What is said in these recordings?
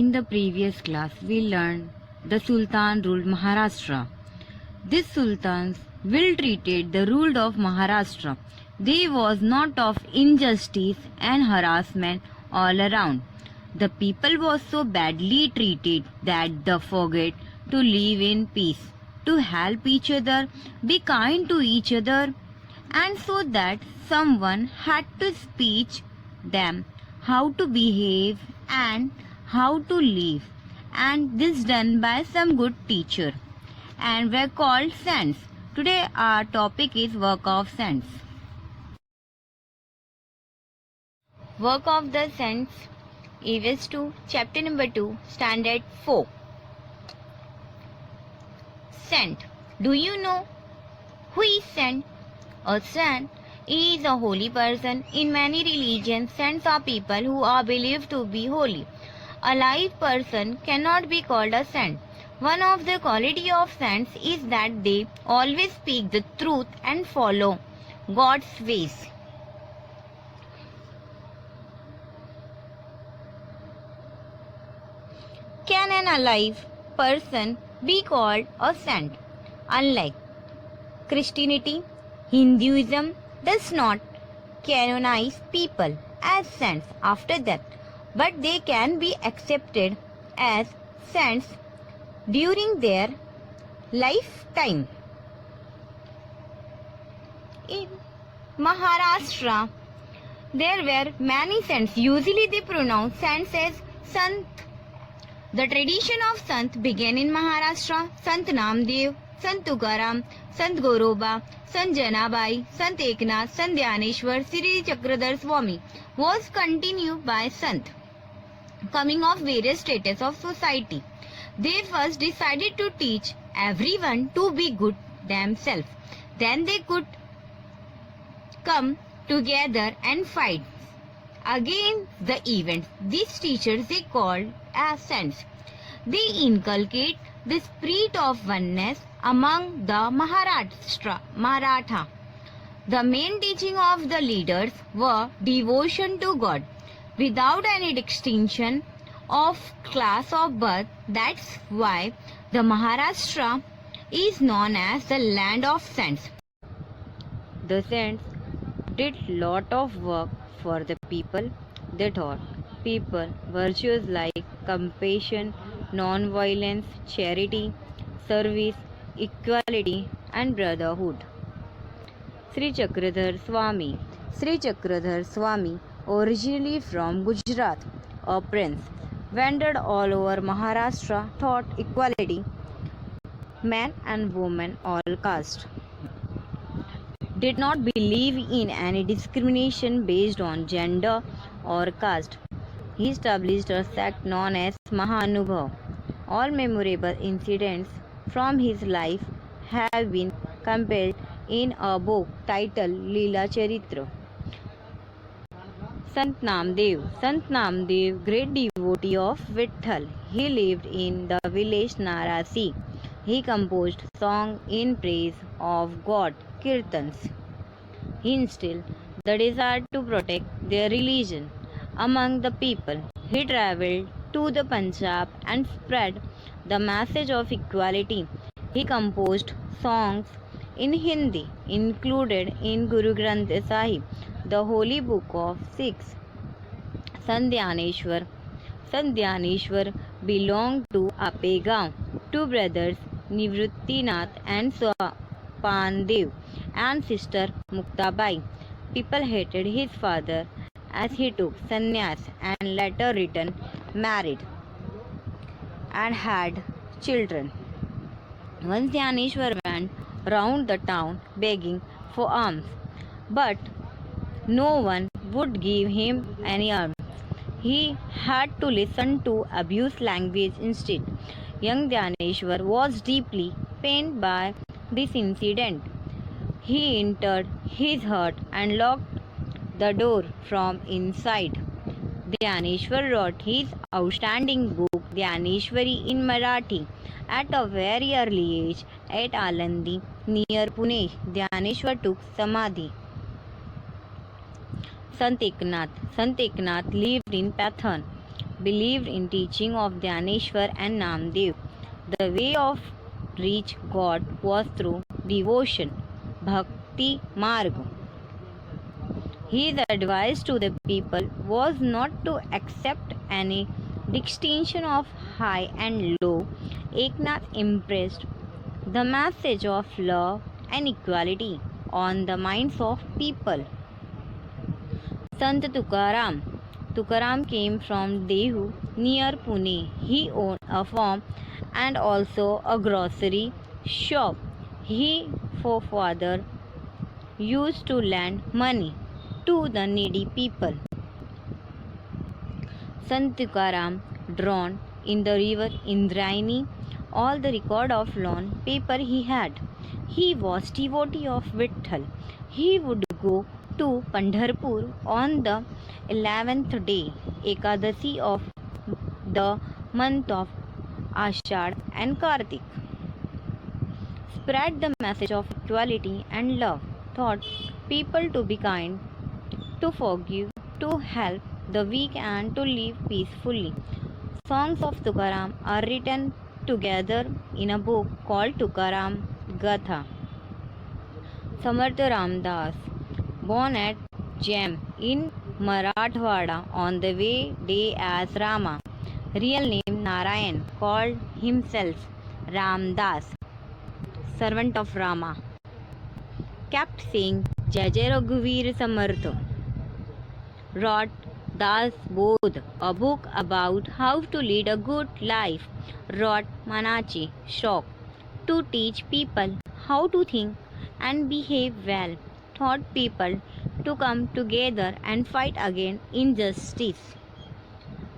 In the previous class, we learned the Sultan ruled Maharashtra. This sultans well treated the rule of Maharashtra. There was not of injustice and harassment all around. The people was so badly treated that they forget to live in peace, to help each other, be kind to each other, and so that someone had to teach them how to behave and how to live, and this done by some good teacher, and were called saints. Today our topic is work of saints. Work of the saints, EVS 2, chapter number 2, standard 4. Saint. Do you know who is saint? A saint is a holy person. In many religions, saints are people who are believed to be holy. A live person cannot be called a saint. One of the qualities of saints is that they always speak the truth and follow God's ways. Can an alive person be called a saint? Unlike Christianity, Hinduism does not canonize people as saints after death, but they can be accepted as saints during their lifetime. In Maharashtra, there were many saints. Usually they pronounce saints as Sant. The tradition of Sant began in Maharashtra. Sant Namdev, Sant Tukaram, Sant Goroba, Sant Janabai, Sant Eknath, Sant Dhyaneshwar, Sri Chakradhar Swami was continued by Sant coming of various status of society. They first decided to teach everyone to be good themselves. Then they could come together and fight against the events. These teachers they called as saints. They inculcate the spirit of oneness among the Maratha. The main teaching of the leaders were devotion to God without any distinction of class or birth. That's why the Maharashtra is known as the land of saints. The saints did lot of work for the people. They taught people virtues like compassion, non-violence, charity, service, equality and brotherhood. Sri Chakradhar Swami. Sri Chakradhar Swami, originally from Gujarat, a prince, wandered all over Maharashtra, taught equality, man and woman all caste. Did not believe in any discrimination based on gender or caste. He established a sect known as Mahanubhav. All memorable incidents from his life have been compiled in a book titled Leela Charitra. Sant Namdev. Sant Namdev, great devotee of Vitthal. He lived in the village Narasi. He composed songs in praise of God, Kirtans. He instilled the desire to protect their religion among the people. He travelled to the Punjab and spread the message of equality. He composed songs in Hindi, included in Guru Granth Sahib, the holy book of Sikhs. Sant Dhyaneshwar. Sant Dhyaneshwar belonged to Apegaon. Two brothers, Nivruttinath and Swapandev, and sister Muktabai. People hated his father as he took sannyas and later returned married and had children. Once Dhyaneshwar went round the town begging for alms, but no one would give him any alms. He had to listen to abuse language instead. Young Dhyaneshwar was deeply pained by this incident. He entered his hut and locked the door from inside. Dhyaneshwar wrote his outstanding book Dhyaneshwari in Marathi at a very early age at Alandi near Pune. Dhyaneshwar took Samadhi. Sant Eknath. Sant Eknath lived in Pathan. believed in teaching of Dhaneshwar and Namdev. The way of reach God was through devotion, bhakti marg. His advice to the people was not to accept any distinction of high and low. Eknath impressed the message of love and equality on the minds of people. Sant Tukaram. Tukaram came from Dehu near Pune. He owned a farm and also a grocery shop. He forefather used to lend money to the needy people. Sant Tukaram drowned in the river Indrayani all the record of loan paper he had. He was devotee of Vitthal. He would go to Pandharpur on the 11th day, Ekadasi of the month of Ashad and Kartik. Spread the message of equality and love, taught people to be kind, to forgive, to help the weak and to live peacefully. Songs of Tukaram are written together in a book called Tukaram Gatha. Samarth Ramdas, born at Jem in Marathwada on the way day as Rama, real name Narayan, called himself Ramdas, servant of Rama, kept saying Jai Jai Raghuveer Samarth. Wrote Das Bodh, a book about how to lead a good life. Wrote Manachi Shok, to teach people how to think and behave well. Taught people to come together and fight against injustice.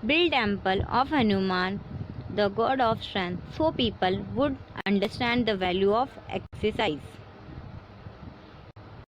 Build temple of Hanuman, the god of strength, so people would understand the value of exercise.